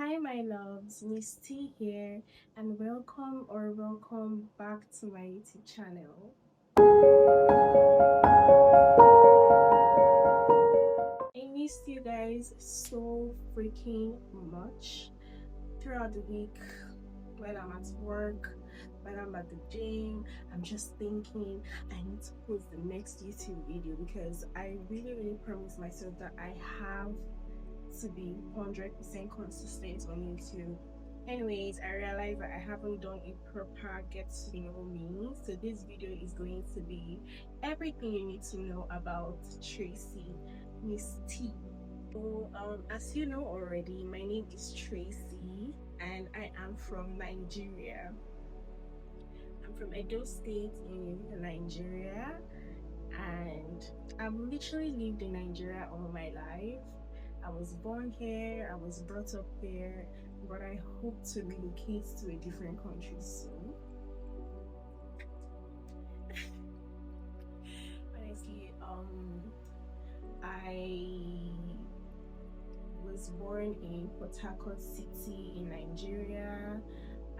Hi, my loves, Miss T here, and welcome back to my YouTube channel. I missed you guys so freaking much throughout the week. When I'm at work, when I'm at the gym, I'm just thinking I need to post the next YouTube video because I really promised myself that I have to be 100% consistent on YouTube. Anyways, I realized that I haven't done a proper get to know me. So this video is going to be everything you need to know about Tracy, Miss T. So, as you know already, my name is Tracy and I am from Nigeria. I'm from Edo State in Nigeria, and I've literally lived in Nigeria all my life. I was born here, I was brought up here, but I hope to relocate to a different country soon. Honestly, I was born in Port Harcourt City in Nigeria.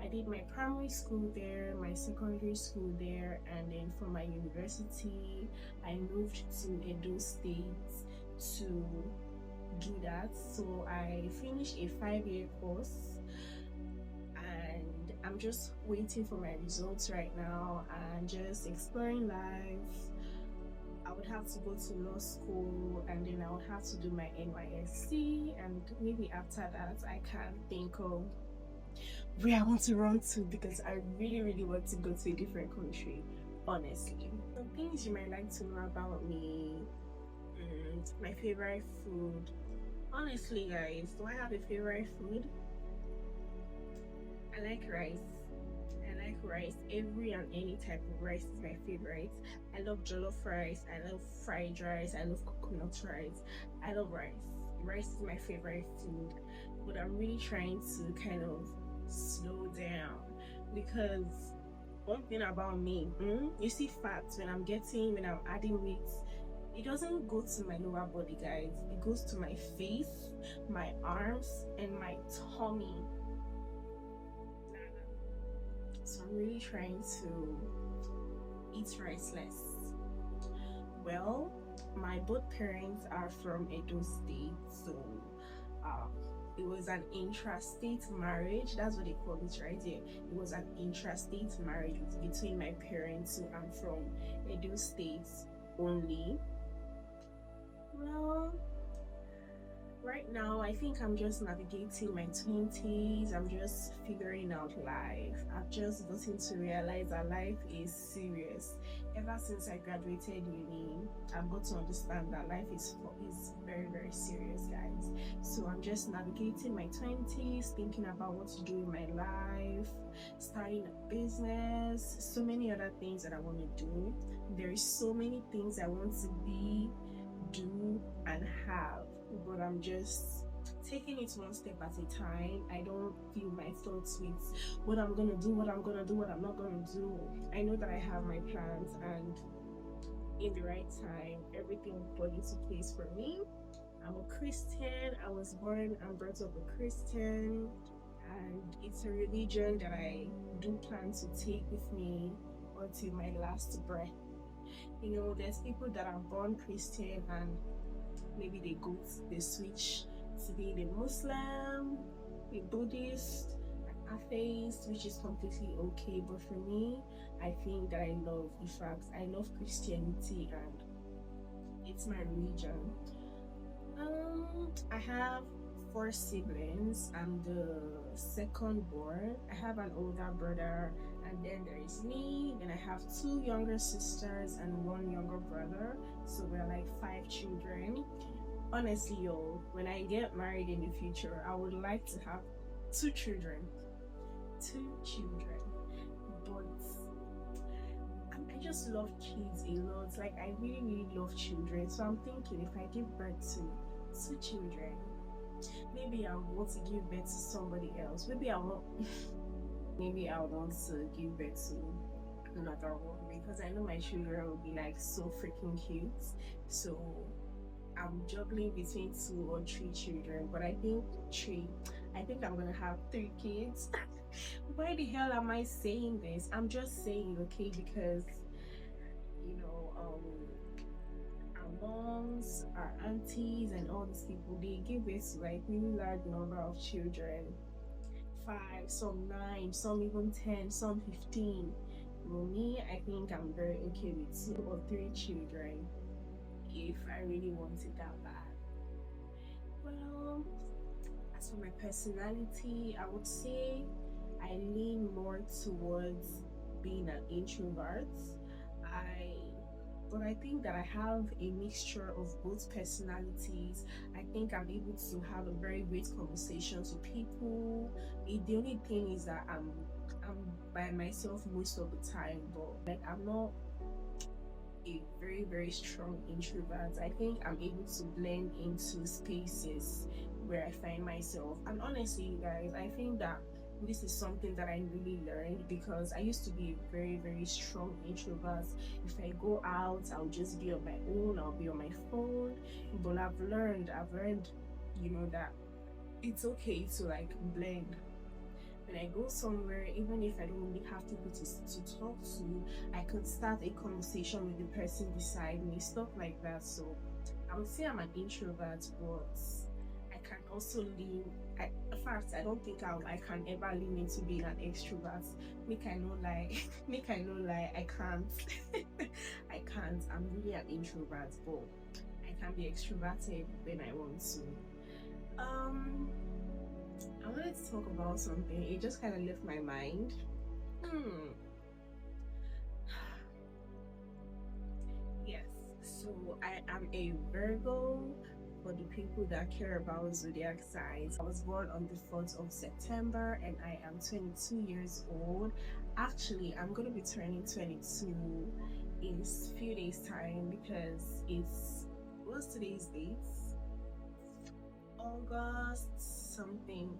I did my primary school there, my secondary school there, and then for my university, I moved to Edo State to do that. So I finished a 5-year course and I'm just waiting for my results right now and just exploring life. I would have to go to law school and then I would have to do my NYSC, and maybe after that I can think of where I want to run to because I really want to go to a different country, honestly. Some things you might like to know about me, and my favorite food. Honestly, guys, do I have a favorite food? I like rice. I like rice. Every and any type of rice is my favorite. I love jollof rice. I love fried rice. I love coconut rice. I love rice. Rice is my favorite food. But I'm really trying to kind of slow down because one thing about me, you see fats when I'm adding weight, it doesn't go to my lower body, guys. It goes to my face, my arms, and my tummy. So I'm really trying to eat rice less. Well, my both parents are from Edo State, so it was an intrastate marriage. That's what they call it right there. It was an intrastate marriage between my parents who are from Edo State only. Well, right now I think I'm just navigating my 20s. I'm just figuring out life. I've just gotten to realize that life is serious. Ever since I graduated uni, I've got to understand that life is very serious, guys. So I'm just navigating my 20s, thinking about what to do in my life, starting a business, so many other things that I want to do. There is so many things I want to be, do, and have, but I'm just taking it one step at a time. I don't feel my thoughts with what I'm gonna do, what I'm not gonna do. I know that I have my plans, and in the right time everything will fall into place for me. I'm a Christian. I was born and brought up a Christian, and it's a religion that I do plan to take with me until my last breath. You know, there's people that are born Christian and maybe they switch to being a Muslim, a Buddhist, an atheist, which is completely okay. But for me, I think that I love Christianity and it's my religion. I have 4 siblings. I'm the second born. I have an older brother, and then there is me. Then I have 2 younger sisters and 1 younger brother. So we're like 5 children. Honestly, yo, when I get married in the future, I would like to have 2 children. 2 children. But I just love kids a lot. Like, I really love children. So I'm thinking if I give birth to 2 children, maybe I want to give birth to somebody else. Maybe I want to give birth to another one because I know my children will be like so freaking cute. So I'm juggling between 2 or 3 children, but I think 3. I think I'm gonna have 3 kids. Why the hell am I saying this? I'm just saying, okay, because you know, our moms, our aunties, and all these people, they give birth to like really large number of children. 5, some 9, some even 10, some 15. Well, me, I think I'm very okay with 2 or 3 children if I really want it that bad. Well, as for my personality, I would say I lean more towards being an introvert. I but I think that I have a mixture of both personalities. I think I'm able to have a very great conversations with people. The only thing is that I'm by myself most of the time, but like I'm not a very strong introvert. I think I'm able to blend into spaces where I find myself. And honestly, you guys, I think that this is something that I really learned because I used to be a very strong introvert. If I go out, I'll just be on my own, I'll be on my phone. But I've learned, that it's okay to like blend. When I go somewhere, even if I don't really have people to talk to, I could start a conversation with the person beside me, stuff like that. So I would say I'm an introvert, but I can also lean. In fact, I don't think I can ever lean into being an extrovert. Make I no lie, make I no lie, I can't. I can't. I'm really an introvert, but I can be extroverted when I want to. Um, I wanted to talk about something. It just kind of left my mind. Hmm. Yes. So I am a Virgo. For the people that care about zodiac signs, I was born on the 4th of September and I am 22 years old. Actually, I'm going to be turning 22 in a few days' time because what's today's date? August something.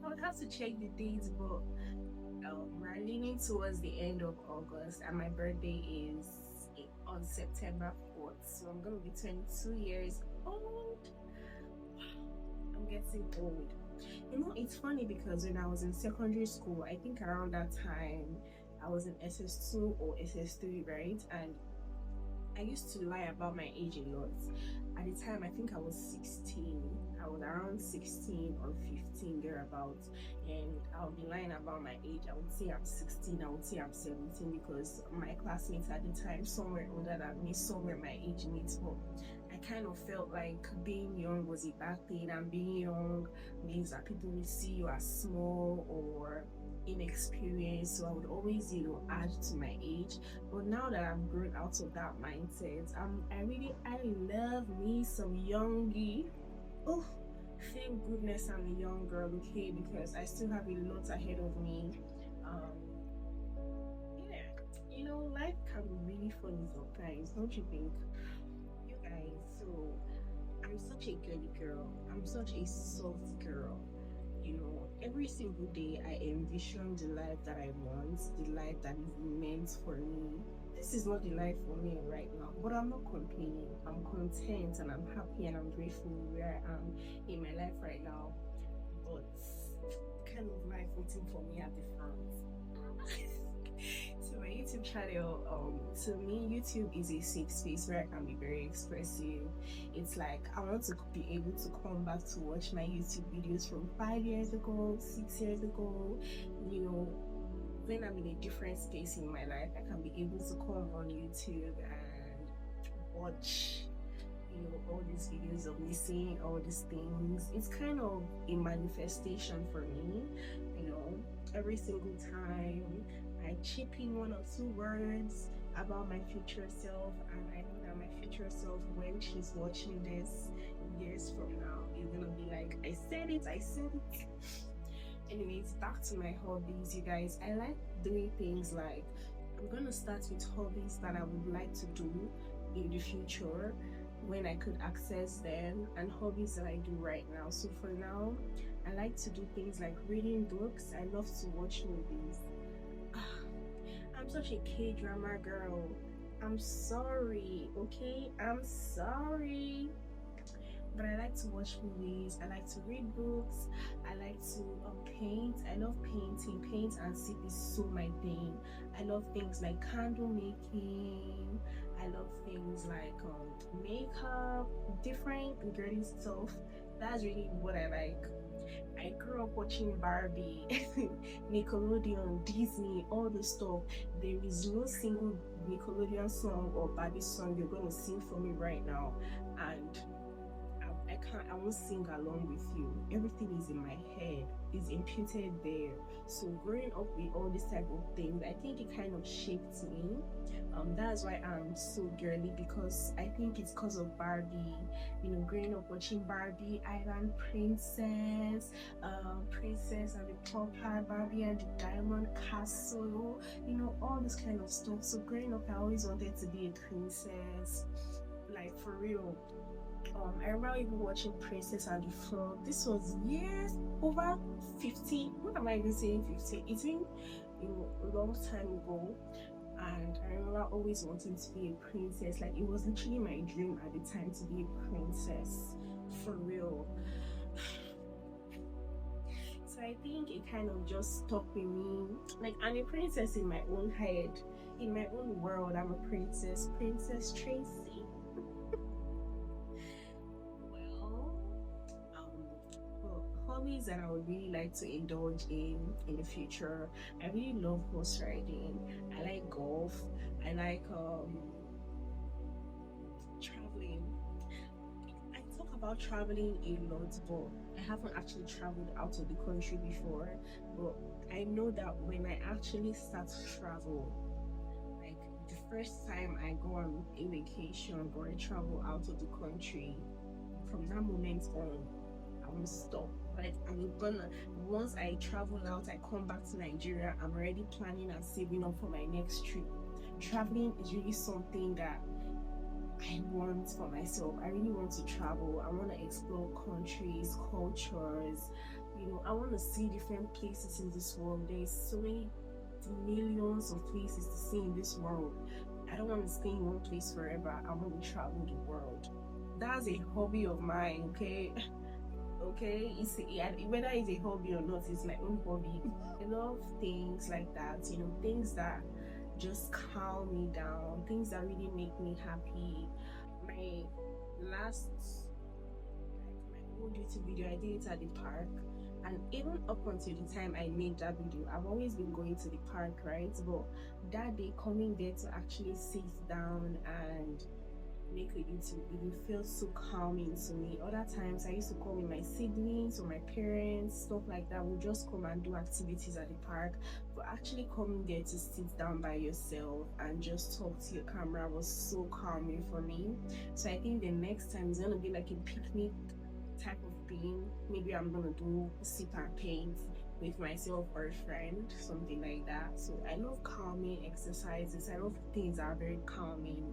I would have to check the dates, but we're leaning towards the end of August, and my birthday is on September 4th. So I'm gonna be 22 years old. I'm getting old. It's funny because when I was in secondary school, I think around that time, I was in SS2 or SS3, right? And I used to lie about my age a lot. At the time, I think I was 16. I was around 16 or 15, thereabouts. And I would be lying about my age. I would say I'm 16, I would say I'm 17 because my classmates at the time, some were older than me, some were my age mates. But I kind of felt like being young was a bad thing, and being young means that people will see you as small or inexperienced. So I would always, add to my age. But now that I've grown out of that mindset, I love me some youngie. Oh, thank goodness I'm a young girl, okay? Because I still have a lot ahead of me. Um, yeah, life can be really funny sometimes, don't you think? You guys, so I'm such a girly girl. I'm such a soft girl. Every single day I envision the life that I want, the life that is meant for me. This is not the life for me right now, but I'm not complaining. I'm content and I'm happy and I'm grateful where I am in my life right now. But kind of life waiting for me at the front. So my YouTube channel, to me, YouTube is a safe space where I can be very expressive. It's like I want to be able to come back to watch my YouTube videos from 5 years ago, 6 years ago. When I'm in a different space in my life, I can be able to come on YouTube and watch all these videos of me saying all these things. It's kind of a manifestation for me, every single time I chip in 1 or 2 words about my future self, and I know that my future self, when she's watching this years from now, is gonna be like, I said it. Anyways, back to my hobbies, you guys. I like doing things like, I'm gonna start with hobbies that I would like to do in the future when I could access them, and hobbies that I do right now. So for now, I like to do things like reading books. I love to watch movies. I'm such a K-drama girl. I'm sorry, okay? I'm sorry. But I like to watch movies. I like to read books. I like to paint. I love painting. Paint and sip is so my thing. I love things like candle making. I love things like makeup, different girly stuff. That's really what I like. I grew up watching Barbie, Nickelodeon, Disney, all the stuff. There is no single Nickelodeon song or Barbie song you're gonna sing for me right now, and I can't. I won't sing along with you. Everything is in my head. Is imputed there. So growing up with all this type of things, I think it kind of shaped me. That's why I'm so girly, because I think it's because of Barbie. You know, growing up watching Barbie, Island Princess, Princess and the Pauper, Barbie and the Diamond Castle. You know, all this kind of stuff. So growing up, I always wanted to be a princess, like for real. I remember even watching Princess and the Frog. This was years over 50. What am I even saying 50? It's been a long time ago. And I remember always wanting to be a princess. Like it was literally my dream at the time to be a princess. For real. So I think it kind of just stuck with me. Like I'm a princess in my own head. In my own world, I'm a princess. Princess Tracy. Well, hobbies that I would really like to indulge in the future. I really love horse riding. I like golf. I like traveling. I talk about traveling a lot, but I haven't actually traveled out of the country before. But I know that when I actually start to travel, like the first time I go on a vacation or I travel out of the country, from that moment on, I won't stop. Like I'm gonna, once I travel out, I come back to Nigeria, I'm already planning and saving up for my next trip. Traveling is really something that I want for myself. I really want to travel. I want to explore countries, cultures. You know, I want to see different places in this world. There's so many millions of places to see in this world. I don't want to stay in one place forever. I want to travel the world. That's a hobby of mine, okay? Okay, whether it's a hobby or not, it's my own hobby. I love things like that, you know, things that just calm me down, things that really make me happy. My last, like my old YouTube video, I did it at the park. And even up until the time I made that video, I've always been going to the park, right? But that day coming there to actually sit down and make a YouTube video feels so calming to me. Other times I used to call with my siblings or my parents, stuff like that. We'll just come and do activities at the park. But actually coming there to sit down by yourself and just talk to your camera was so calming for me. So I think the next time is gonna be like a picnic type of thing. Maybe I'm gonna do sip and paint with myself or a friend, something like that. So I love calming exercises. I love things that are very calming.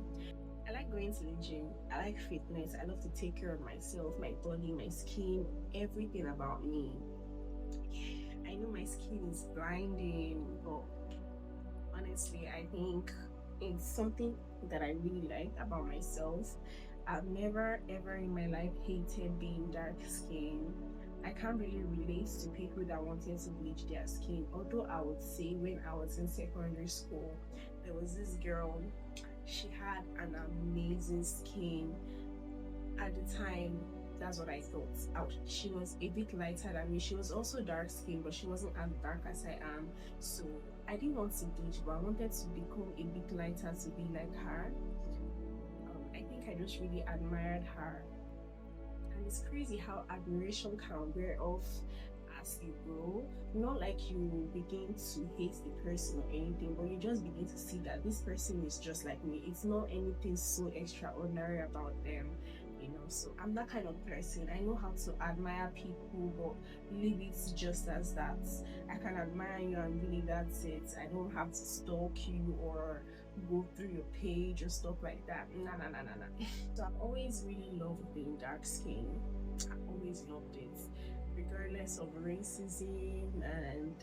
I like going to the gym. I like fitness. I love to take care of myself, my body, my skin, everything about me. I know my skin is blinding, but honestly, I think it's something that I really like about myself. I've never ever in my life hated being dark skinned. I can't really relate to people that wanted to bleach their skin. Although I would say when I was in secondary school, there was this girl, she had an amazing skin. At the time, that's what I thought. She was a bit lighter than me. She was also dark skinned, but she wasn't as dark as I am. So I didn't want to bleach, but I wanted to become a bit lighter to be like her. I think I just really admired her. And it's crazy how admiration can wear off as you grow. Not like you begin to hate the person or anything, but you just begin to see that this person is just like me. It's not anything so extraordinary about them, you know. So I'm that kind of person. I know how to admire people, but leave it just as that. I can admire you and really that's it. I don't have to stalk you or go through your page or stuff like that. Nah, nah, nah, nah, nah. So I've always really loved being dark skinned. I've always loved it, regardless of racism and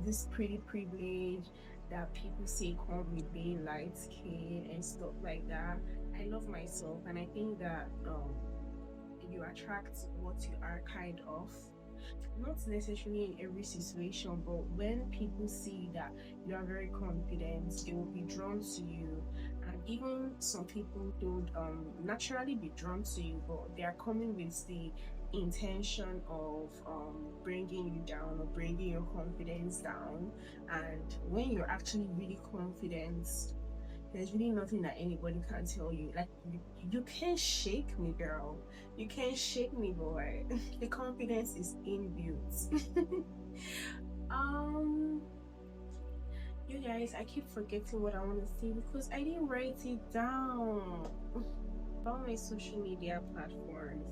this pretty privilege that people say come with being light skinned and stuff like that. I love myself, and I think that you attract what you are kind of. Not necessarily in every situation, but when people see that you are very confident, they will be drawn to you. And even some people don't naturally be drawn to you, but they are coming with the intention of bringing you down or bringing your confidence down. And when you're actually really confident, there's really nothing that anybody can tell you. Like you can't shake me, girl. You can't shake me, boy. The confidence is inbuilt. um, you guys, I keep forgetting what I want to say because I didn't write it down. About my social media platforms.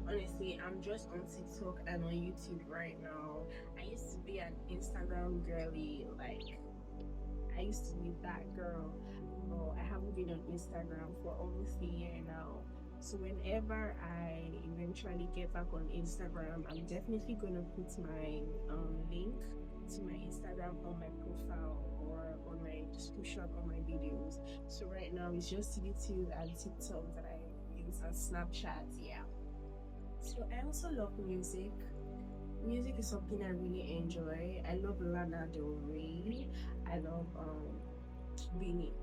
Honestly, I'm just on TikTok and on YouTube right now. I used to be an Instagram girly, like I used to be that girl, but I haven't been on Instagram for almost a year now. So whenever I eventually get back on Instagram, I'm definitely gonna put my link to my Instagram on my profile or on my description on my videos. So right now it's just YouTube and TikTok that I use and Snapchat. Yeah. So I also love music. Music is something I really enjoy. I love Lana Del Rey. I love Billie.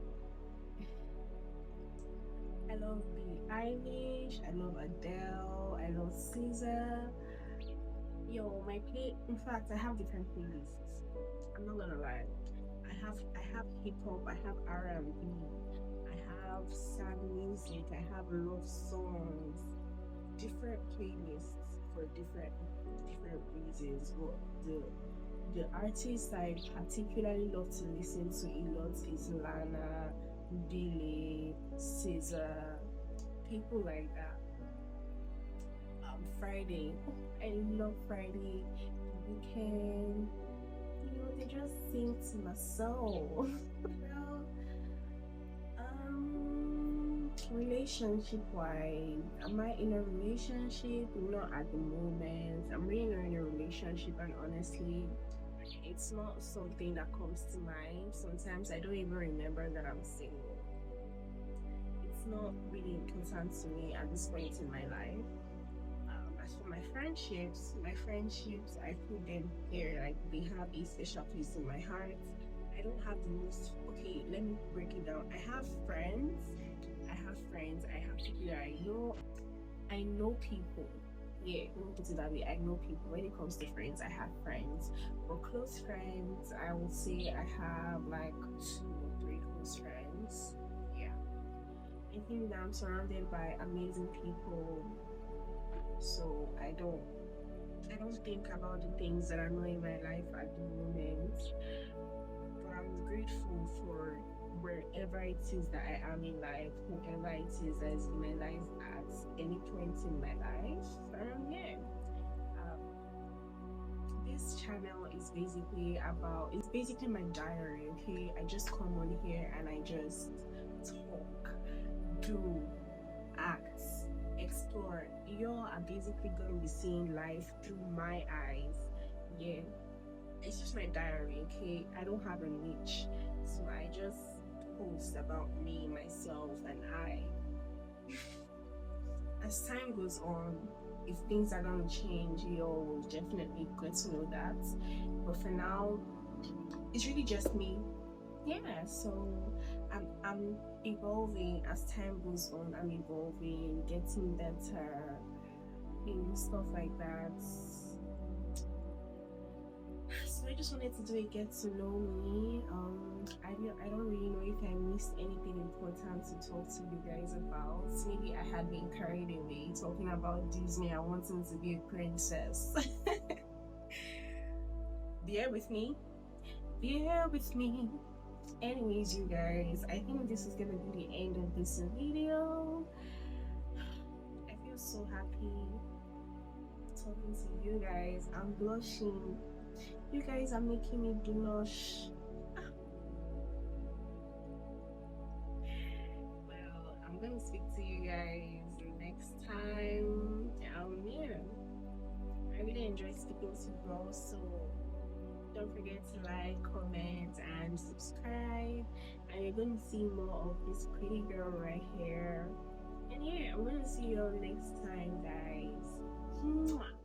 I love Billie Eilish. I love Adele. I love Caesar. Yo, my play. In fact, I have different playlists. I'm not gonna lie. I have hip hop. I have R&B. I have sad music. I have love songs. Different playlists for different reasons. But the artist I particularly love to listen to a lot is Lana, Billy, Caesar, people like that. Friday, I love Friday. Weekend, they just sing to my soul. Well, relationship wise, am I in a relationship? Not at the moment. I'm really not in a relationship, and honestly, it's not something that comes to mind. Sometimes I don't even remember that I'm single. It's not really important to me at this point in my life. As for my friendships, I put them here. Like they have a special place in my heart. I don't have the most. Okay, let me break it down. I have friends. I have people that I know. I know people. Yeah, let me put it that way. I know people. When it comes to friends, I have friends. But close friends, I would say I have like 2 or 3 close friends. Yeah. I think that I'm surrounded by amazing people. So I don't think about the things that are not in my life at the moment. But I'm grateful for wherever it is that I am in life, whoever it is that is in my life at any point in my life. Yeah. Um, this channel is basically my diary. Okay, I just come on here and I just talk, do, act, explore. You all are basically gonna be seeing life through my eyes. Yeah, it's just my diary. Okay, I don't have a niche, so I just post about me, myself, and I. As time goes on, if things are gonna change, you'll definitely get to know that. But for now, it's really just me. Yeah, so I'm evolving as time goes on. I'm evolving, getting better, stuff like that. So I just wanted to do a get to know me. I don't really know if I missed anything important to talk to you guys about. Maybe I had been carried away talking about Disney and wanting to be a princess. Bear with me. Bear with me. Anyways, you guys, I think this is gonna be the end of this video. I feel so happy talking to you guys. I'm blushing. You guys are making me blush. Well, I'm gonna speak to you guys next time. Yeah, I really enjoyed speaking to you all. So don't forget to like, comment, and subscribe. And you're going to see more of this pretty girl right here. Yeah. And yeah, I'm gonna see you all next time, guys. Mwah.